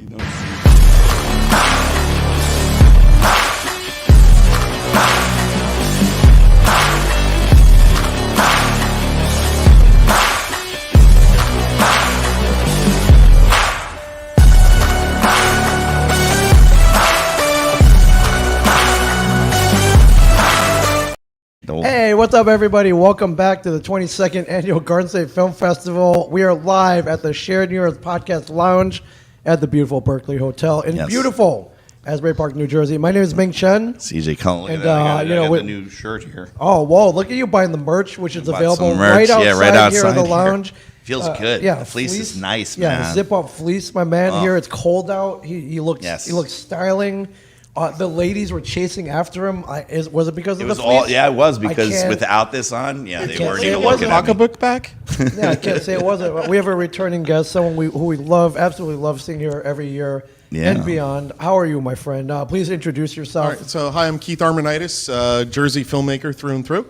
You don't see. Hey, what's up, everybody? Welcome back to the 22nd Annual Garden State Film Festival. We are live at the Shared New York Podcast Lounge at the beautiful Berkeley Hotel in beautiful Asbury Park, New Jersey. My name is Ming Chen. CJ Cullen. And I got the new shirt here. Oh, whoa! Look at you buying the merch, which is available right outside here in the lounge. Here. Feels good. Yeah, the fleece is nice, man. Yeah, zip-up fleece, my man. Here, it's cold out. He looks styling. The ladies were chasing after him. Was it because of the fleece? It was because without this on, they weren't even looking at me. Pocketbook back? Yeah, I can't say it wasn't. We have a returning guest, someone who we love, absolutely love seeing here every year and beyond. How are you, my friend? Please introduce yourself. All right, so hi, I'm Keith Armonaitis, Jersey filmmaker through and through.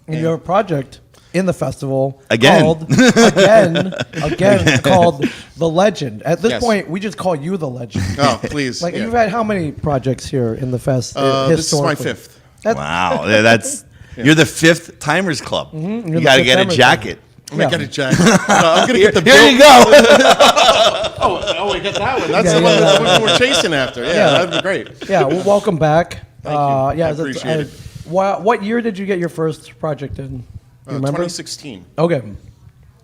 And you have a project in the festival again called The Legend. At this point, we just call you The Legend. Oh, please. You've had how many projects here in the fest? This is my fifth. Wow, you're the fifth Timers Club. Mm-hmm. You got to get a jacket. I'm going to get a jacket. I'm going to get the bill. Here you go. We get that one. That's the one we're chasing after. Yeah, that'd be great. Yeah, well, welcome back. Thank you. I appreciate it. What year did you get your first project in? Remember? 2016. Okay.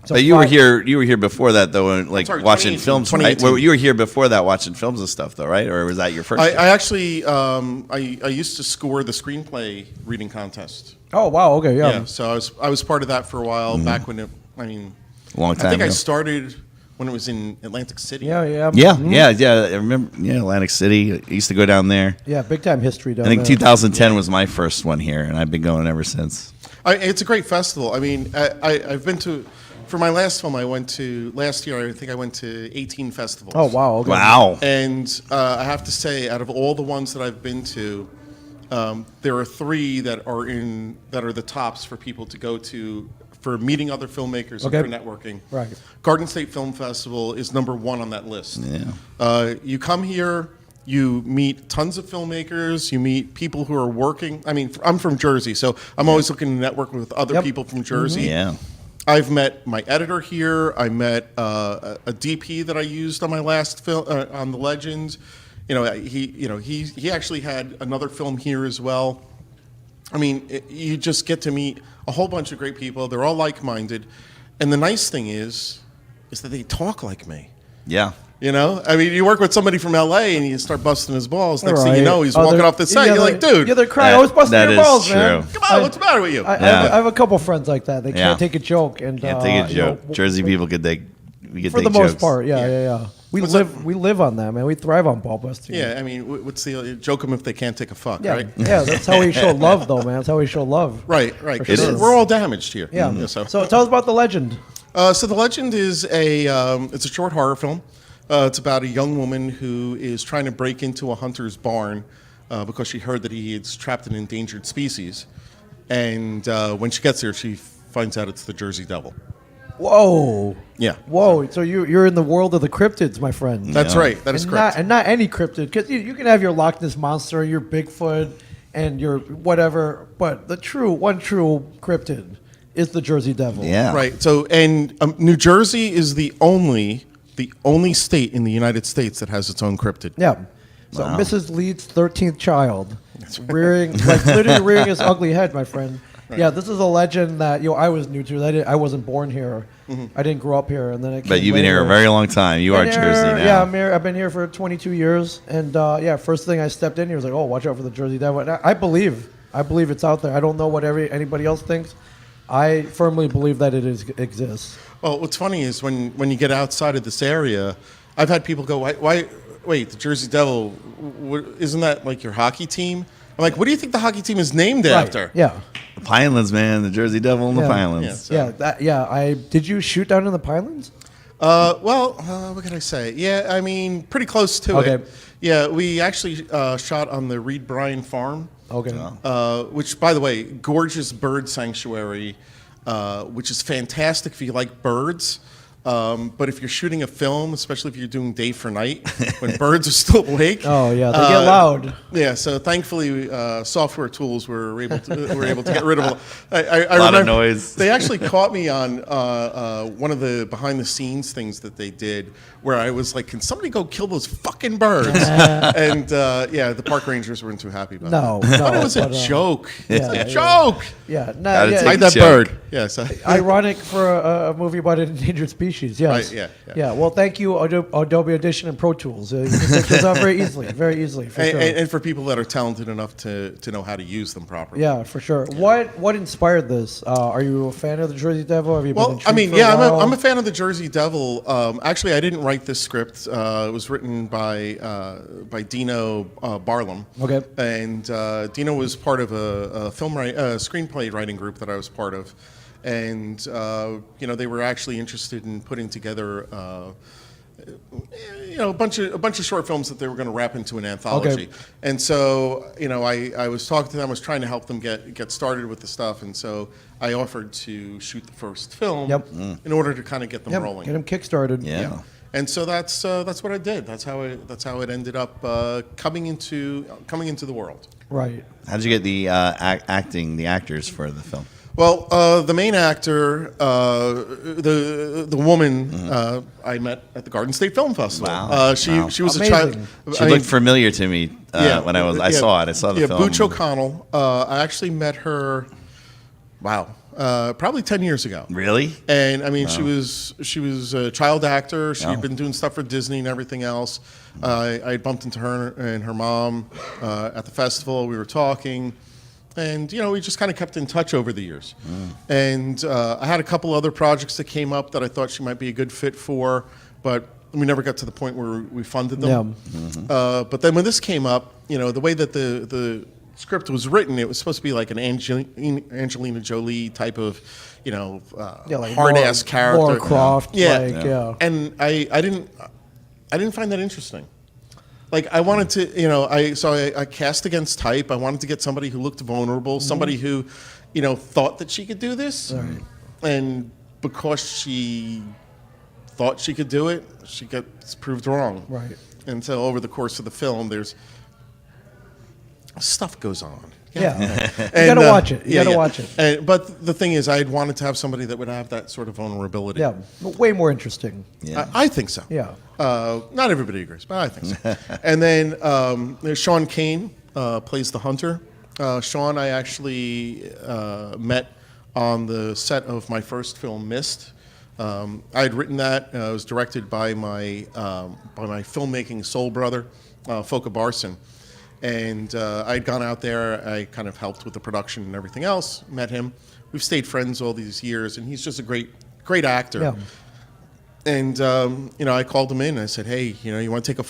So but you were here. You were here before that, though, watching films. Right? Well, you were here before that, watching films and stuff, though, right? Or was that your first? I actually, I used to score the screenplay reading contest. Oh wow! Okay, yeah. So I was part of that for a while back when long time. I think ago. I started when it was in Atlantic City. Yeah. Mm-hmm. Yeah. I remember. Yeah, Atlantic City. I used to go down there. Yeah, big time history down there. I think 2010 was my first one here, and I've been going ever since. It's a great festival. I mean, I've been to, for my last film, last year, I think I went to 18 festivals. Oh, wow. Okay. Wow. And I have to say, out of all the ones that I've been to, there are three that are the tops for people to go to for meeting other filmmakers and for networking. Right. Garden State Film Festival is #1 on that list. Yeah. You come here. You meet tons of filmmakers. You meet people who are working. I mean, I'm from Jersey, so I'm always looking to network with other people from Jersey. Yeah. I've met my editor here. I met a DP that I used on my last film on The Legend. He actually had another film here as well. I mean, you just get to meet a whole bunch of great people. They're all like-minded, and the nice thing is that they talk like me. Yeah. You know, I mean, you work with somebody from LA and you start busting his balls. Next thing you know, he's walking off the set. You're like, dude, they're crying. I was busting your balls, man. Come on, what's the matter with you? I have a couple friends like that. They can't take a joke, and can't take a joke. Jersey people could take. For the most part, yeah. We live on that, man. We thrive on ball busting. Yeah, I mean, what's the joke them if they can't take a fuck, right? Yeah, that's how we show love, though, man. That's how we show love. Right. Sure. We're all damaged here. Yeah. So tell us about The Legend. So The Legend is it's a short horror film. It's about a young woman who is trying to break into a hunter's barn because she heard that he is trapped an endangered species. And when she gets there, she finds out it's the Jersey Devil. Whoa. Yeah. Whoa. So you're in the world of the cryptids, my friend. That's right. That is correct. And not any cryptid. Because you can have your Loch Ness Monster, your Bigfoot, and your whatever. But one true cryptid is the Jersey Devil. Yeah. Right. So, and New Jersey is the only state in the United States that has its own cryptid. Yeah. So Mrs. Leeds' 13th child, literally rearing his ugly head, my friend. Right. Yeah, this is a legend that I was new to. I wasn't born here. Mm-hmm. I didn't grow up here, and then I came. But you've been here a very long time. You are Jersey now. Yeah, I'm here. I've been here for 22 years, and first thing I stepped in here was like, oh, watch out for the Jersey Devil. And I believe it's out there. I don't know what anybody else thinks. I firmly believe that it exists. Well, what's funny is when you get outside of this area, I've had people go, why wait, the Jersey Devil, isn't that like your hockey team? I'm like, what do you think the hockey team is named after? Yeah. The Pinelands, man. The Jersey Devil and the Pinelands. Did you shoot down in the Pinelands? What can I say? Yeah, I mean, pretty close to it. Yeah, we actually shot on the Reed Bryan Farm. Okay. Which, by the way, gorgeous bird sanctuary, which is fantastic if you like birds. But if you're shooting a film, especially if you're doing day for night, when birds are still awake, Oh yeah, they get loud. yeah. So thankfully, software tools were able to get rid of a lot of noise. They actually caught me on one of the behind the scenes things that they did, where I was like, "Can somebody go kill those fucking birds?" And yeah, the park rangers weren't too happy about No, that. no, But it was a but, joke. yeah, It's a joke. Yeah, no, Gotta yeah, take Hide that joke. bird. Yes. ironic for a movie about an endangered species. Yes. Right, yeah. Well, thank you, Adobe Audition and Pro Tools. You can take those out very easily, for sure. And for people that are talented enough to know how to use them properly. Yeah, for sure. What inspired this? Are you a fan of the Jersey Devil? Have you been Well, intrigued I mean, for yeah, a while? I'm a fan of the Jersey Devil. Actually, I didn't write this script. It was written by Dino Barlam. Okay. And Dino was part of a screenplay writing group that I was part of, and they were actually interested in putting together. A bunch of short films that they were going to wrap into an anthology. Okay. And so, I was talking to them, I was trying to help them get started with the stuff, and so I offered to shoot the first film in order to kind of get them rolling. Get them kickstarted. Yeah. And so that's what I did. That's how it ended up coming into the world. Right. How'd you get the actors for the film? Well, the main actor, the woman I met at the Garden State Film Festival. Wow. She was Amazing. a child. She looked familiar to me when I saw it. I saw the film. Booch O'Connell. I actually met her. Wow. Probably 10 years ago. Really? And I mean, she was a child actor. She'd been doing stuff for Disney and everything else. I bumped into her and her mom at the festival. We were talking. And, we just kind of kept in touch over the years. And I had a couple other projects that came up that I thought she might be a good fit for, but we never got to the point where we funded them. Yeah. But then when this came up, the way that the script was written, it was supposed to be like an Angelina Jolie type of, Like hard-ass character. Laura Croft. Yeah. And I didn't find that interesting. Like I wanted to, I cast against type. I wanted to get somebody who looked vulnerable, somebody who, thought that she could do this, and because she thought she could do it, she gets proved wrong. Right. And so over the course of the film, there's stuff goes on. Yeah. You gotta watch it. You gotta watch it. But the thing is, I had wanted to have somebody that would have that sort of vulnerability. Yeah. Way more interesting. Yeah. I think so. Yeah. Not everybody agrees, but I think so. And then there's Sean Kane plays the hunter. Sean, I actually met on the set of my first film, Mist. I had written that. It was directed by my filmmaking soul brother, Foka Barson. And I'd gone out there. I kind of helped with the production and everything else. Met him. We've stayed friends all these years, and he's just a great actor. Yeah. And I called him in. And I said, "Hey, you want to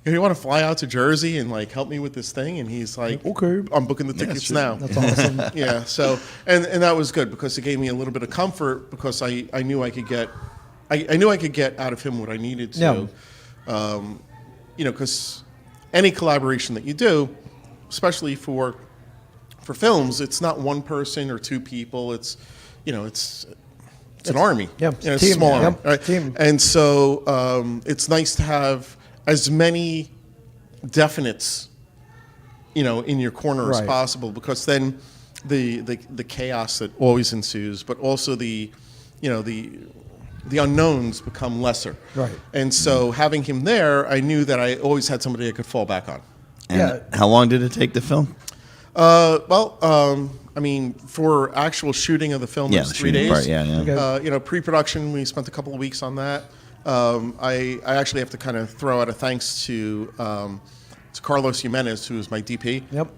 you want to fly out to Jersey and like help me with this thing?" And he's like, "Okay, I'm booking the tickets now." That's awesome. Yeah. So and that was good because it gave me a little bit of comfort because I knew I could get out of him what I needed to. Yeah. Because any collaboration that you do, especially for films, it's not one person or two people. It's an army. Yeah, it's a team, small army. yep, Right? team. And so it's nice to have as many definites, in your corner as Right. possible, because then the chaos that always ensues, but also the unknowns become lesser. Right. And so having him there, I knew that I always had somebody I could fall back on. And how long did it take to film? I mean, for actual shooting of the film, it was 3 days. Part, yeah. Okay. Pre-production, we spent a couple of weeks on that. I actually have to kind of throw out a thanks to Carlos Jimenez, who is my DP. Yep.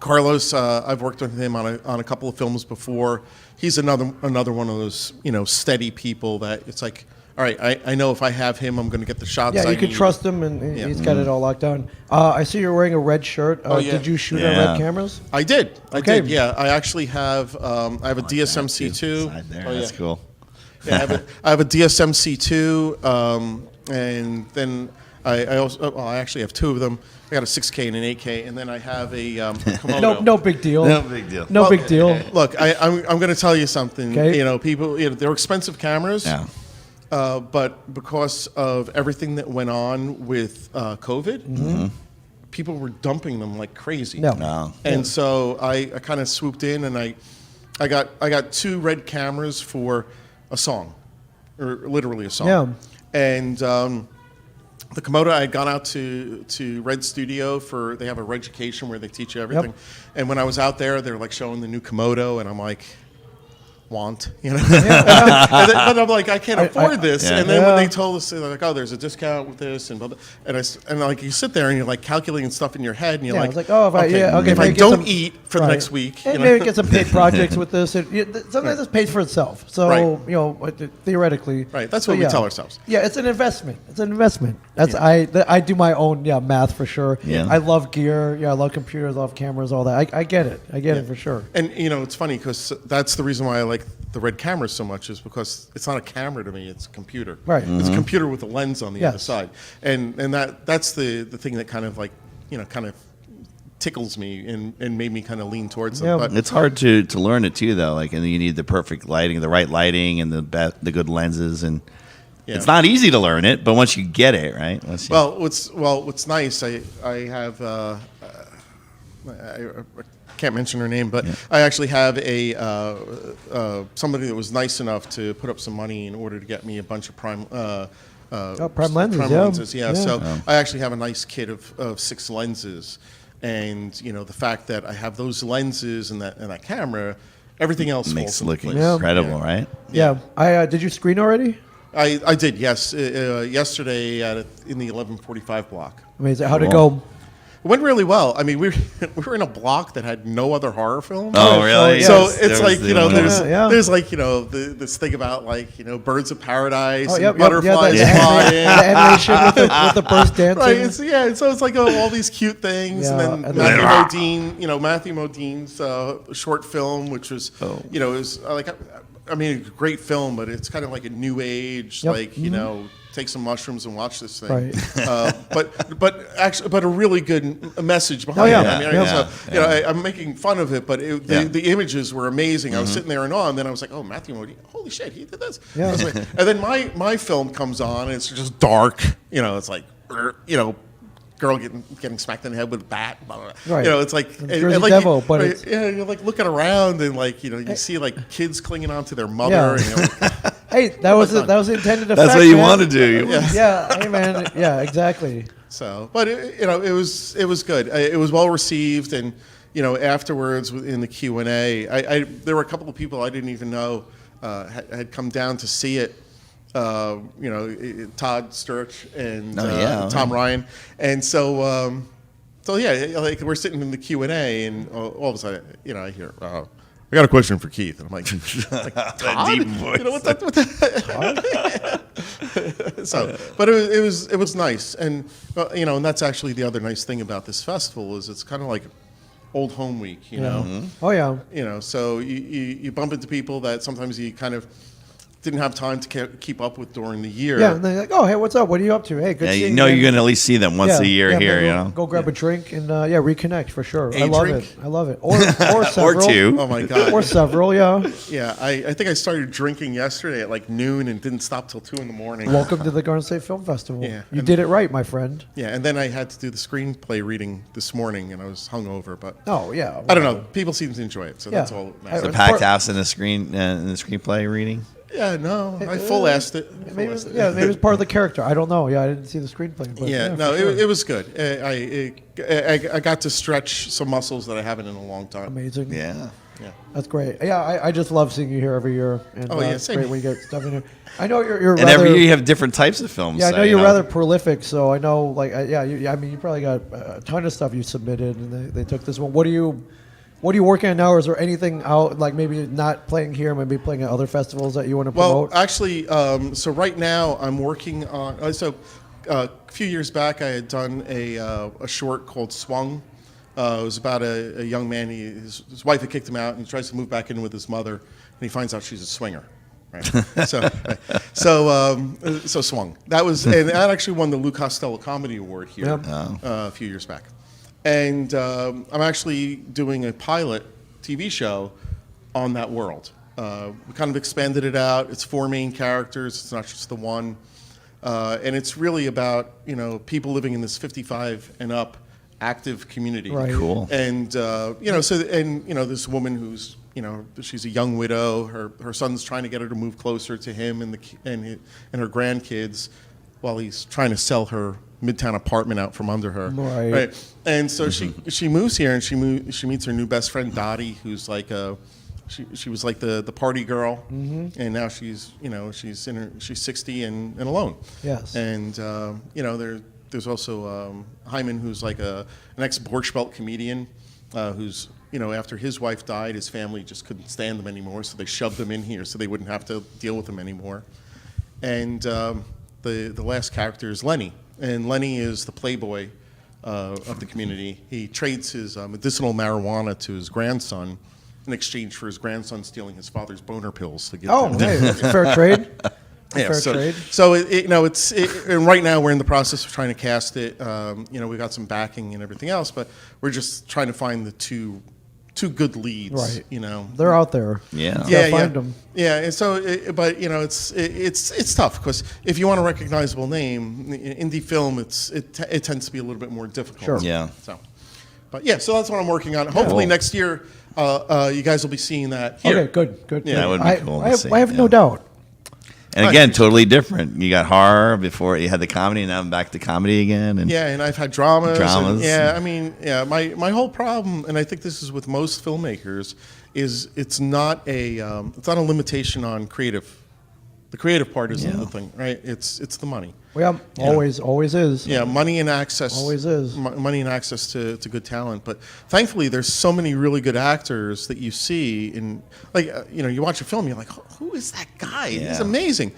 Carlos, I've worked with him on a couple of films before. He's another one of those steady people that it's like, all right, I know if I have him, I'm going to get the shots. Yeah, I you can need. trust him, and he's got it all locked down. I see you're wearing a red shirt. Oh, yeah. Did you shoot on Yeah. red cameras? I did. Okay. I did. Yeah, I actually have. I have a DSM-C2. Side there. Oh, That's yeah. cool. Yeah, I have a DSM-C2, and then I also I actually have two of them. I got a 6K and an 8K, and then I have a Komodo. No big deal. No big deal. No big deal. Look, I'm going to tell you something. Okay. People, they're expensive cameras. Yeah. but because of everything that went on with COVID, people were dumping them like crazy. No. And so I kind of swooped in, and I got 2 Red cameras for a song, or literally a song. Yeah. And the Komodo, I had gone out to Red Studio they have a Reducation where they teach you everything. Yep. And when I was out there, they were like showing the new Komodo, and I'm like, but I'm like, I can't afford this. Yeah. And then when they told us, they're like, oh, there's a discount with this, and blah, blah. And like you sit there and you're like calculating stuff in your head, and you're I like, was like, oh, if I don't some, eat for the next week, and maybe get some paid projects with this. Sometimes it pays for itself. So theoretically, right? That's what we tell ourselves. Yeah, it's an investment. That's I do my own math for sure. Yeah. I love gear. Yeah, I love computers. I love cameras. All that. I get it. I get it for sure. And it's funny because that's the reason why I like the Red camera so much, is because it's not a camera to me; it's a computer. Right. It's a computer with a lens on the other side, and that's the thing that kind of like kind of tickles me and made me kind of lean towards it. But it's hard to learn it too, though. Like, and you need the perfect lighting, the right lighting, and the good lenses, and it's not easy to learn it. But once you get it, right? What's nice, I have. I can't mention her name, but I actually have somebody that was nice enough to put up some money in order to get me a bunch of prime lenses. Yeah. So I actually have a nice kit of 6 lenses, and the fact that I have those lenses and that camera, everything else makes it look Yeah. incredible, right? Yeah. Did you screen already? I did, yes. Yesterday in the 1145 block. Amazing. How'd it go? It went really well. I mean, we were in a block that had no other horror films. Oh, really? So it's like there's like this thing about like Birds of Paradise and butterflies flying. The animation with the birds dancing. Right. So it's like all these cute things, and then Matthew Modine's short film, which was is like a great film, but it's kind of like a new age, take some mushrooms and watch this thing. Right. But a really good message behind it. I'm making fun of it, but the images were amazing. I was sitting there in awe, and then I was like, oh, Matthew Modine, holy shit, he did this. Yeah. And then my film comes on, and it's just dark. It's like, girl getting smacked in the head with a bat. Blah, blah, blah. Right. It's like Devil, but you're like looking around, and like you see like kids clinging onto their mother. And, hey, that was the intended effect. That's what you want to do. Hey man, exactly. So, but it was good. It was well received, and afterwards in the Q&A, there were a couple of people I didn't even know had come down to see it. Todd Sturch and Tom Ryan, and so like we're sitting in the Q&A, and all of a sudden, I hear, I got a question for Keith, and I'm like, Todd? Deep voice. What that? So, but it was nice, and and that's actually the other nice thing about this festival is it's kind of like old home week, Oh yeah. So you bump into people that sometimes you kind of didn't have time to keep up with during the year. Yeah, and they're like, "Oh, hey, what's up? What are you up to? Hey, good seeing you." You're going to at least see them once a year here. Go grab a drink and reconnect for sure. I love it. Or Or several. 2. Oh my god. Or several. Yeah. Yeah, I think I started drinking yesterday at like noon and didn't stop till 2 a.m. Welcome to the Garden State Film Festival. Yeah, you did it right, my friend. Yeah, and then I had to do the screenplay reading this morning, and I was hungover, but I don't know. People seem to enjoy it, so that's all that matters. The packed house in the screenplay reading. Yeah, no, I full-assed it. Maybe it's part of the character. I don't know. Yeah, I didn't see the screenplay. But it was good. I got to stretch some muscles that I haven't in a long time. Amazing. Yeah. That's great. Yeah, I just love seeing you here every year. And, it's same. great when you get stuff in here. I know you're and every year you have different types of films. Yeah, I know you're rather prolific, so I know, you probably got a ton of stuff you submitted, and they took this one. What are you working on now? Or is there anything out, like maybe not playing here, maybe playing at other festivals that you want to promote? Well, actually, so right now I'm working on. A few years back, I had done a short called Swung. It was about a young man. His wife had kicked him out, and he tries to move back in with his mother, and he finds out she's a swinger. Right. So Swung. That was, and that actually won the Lou Costello Comedy Award here a few years back. And I'm actually doing a pilot TV show on that world. We kind of expanded it out. It's 4 main characters. It's not just the one. And it's really about, people living in this 55 and up active community. Right. Cool. And, this woman who's, she's a young widow. Her son's trying to get her to move closer to him and her grandkids while he's trying to sell her Midtown apartment out from under her. Right. And so she moves here and she meets her new best friend, Dottie, who's like she was like the party girl, and now she's 60 and alone. Yes. And there's also Hyman, who's like an ex-Borscht Belt comedian, who's after his wife died, his family just couldn't stand them anymore, so they shoved him in here so they wouldn't have to deal with him anymore. And the last character is Lenny, and Lenny is the playboy of the community. He trades his medicinal marijuana to his grandson in exchange for his grandson stealing his father's boner pills to give him. Hey, that's a fair trade. Trade. So and right now we're in the process of trying to cast it. We got some backing and everything else, but we're just trying to find the two good leads. Right. They're out there. Yeah. Find them. Yeah. And so, it's tough because if you want a recognizable name, indie film, it tends to be a little bit more difficult. Sure. Yeah. So that's what I'm working on. Hopefully next year, you guys will be seeing that here. Okay. Good. Yeah, that would be cool to see, I have no doubt. And again, totally different. You got horror before you had the comedy, and now I'm back to comedy again. And and I've had dramas. And, my whole problem, and I think this is with most filmmakers, is it's not a limitation on creative. The creative part isn't the thing, right? It's the money. Well, always is. Yeah, money and access. Always is. Money and access to good talent. But thankfully, there's so many really good actors that you see in, you watch a film, you're like, who is that guy? Yeah. He's amazing.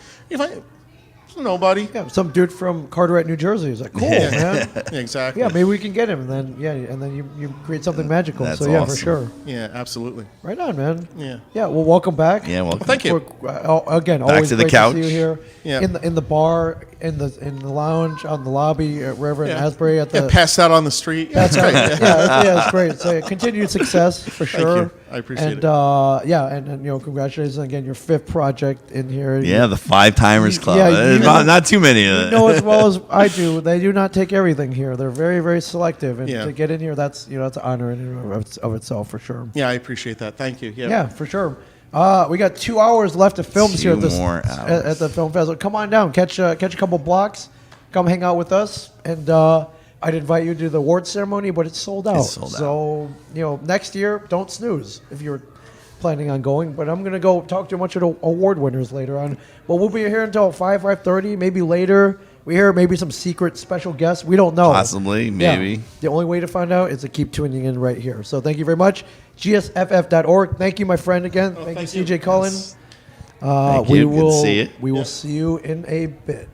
Nobody. Yeah, some dude from Carteret, New Jersey. Is like, cool, man. Yeah, exactly. Yeah, maybe we can get him, and then you create something magical. That's so yeah, awesome. for sure. Yeah, absolutely. Right on, man. Yeah. Yeah. Well, welcome back. Yeah, welcome. Thank you. Again, Back always to the great couch. to see you here. Yeah. In the bar, in the lounge, on the lobby, wherever in Asbury at the. Passed out on the street. Yeah, That's great. right. It's great. So continued success for sure. you. I appreciate and, it. and congratulations again, your 5th project in here. yeah, the 5-timers club. Yeah, Not too many of You it. know as well as I do, they do not take everything here. They're very, very selective, and Yeah. to get in here, that's that's an honor in and of itself for sure. Yeah, I appreciate that. Thank you. Yeah. Yeah, for sure. We got 2 hours left of films here at 2 more hours. at the film festival. Come on down, catch a couple blocks, come hang out with us, and I'd invite you to the award ceremony, but it's sold out. It's sold out. So next year, don't snooze if you're planning on going. But I'm gonna go talk to a bunch of the award winners later on. But we'll be here until 5:30, maybe later. We hear maybe some secret special guests. We don't know. Possibly, maybe. Yeah. The only way to find out is to keep tuning in right here. So thank you very much. GSFF.org. Thank you, my friend, again. Thank you, CJ Cullen. Thank you. Good to see you. We will see you in a bit.